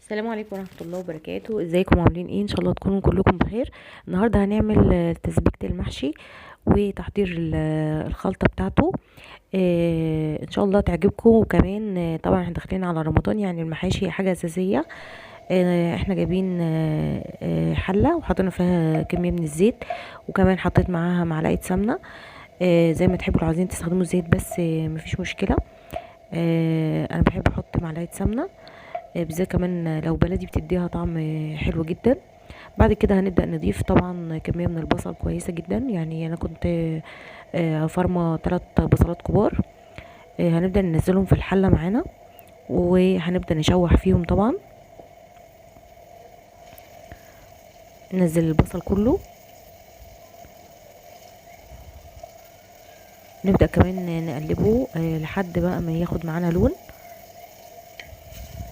السلام عليكم ورحمة الله وبركاته. ازيكم عاملين ايه؟ ان شاء الله تكونوا كلكم بخير. النهارده هنعمل تسبيكة المحشي وتحضير الخلطة بتاعته. ان شاء الله تعجبكم. وكمان طبعا احنا داخلين على رمضان، يعني المحاشي حاجة اساسية. احنا جايبين حلة وحطينا فيها كمية من الزيت، وكمان حطيت معاها معلقة سمنة. زي ما تحبوا، لو عايزين تستخدموا الزيت بس مفيش مشكلة. انا بحب احط معلقة سمنة، بالذات كمان لو بلدي بتديها طعم حلو جدا. بعد كده هنبدأ نضيف طبعا كمية من البصل كويسة جدا، يعني انا كنت فرمة 3 بصلات كبار. هنبدأ ننزلهم في الحلة معانا، وهنبدأ نشوح فيهم طبعا. ننزل البصل كله، نبدأ كمان نقلبه لحد بقى ما ياخد معانا لون.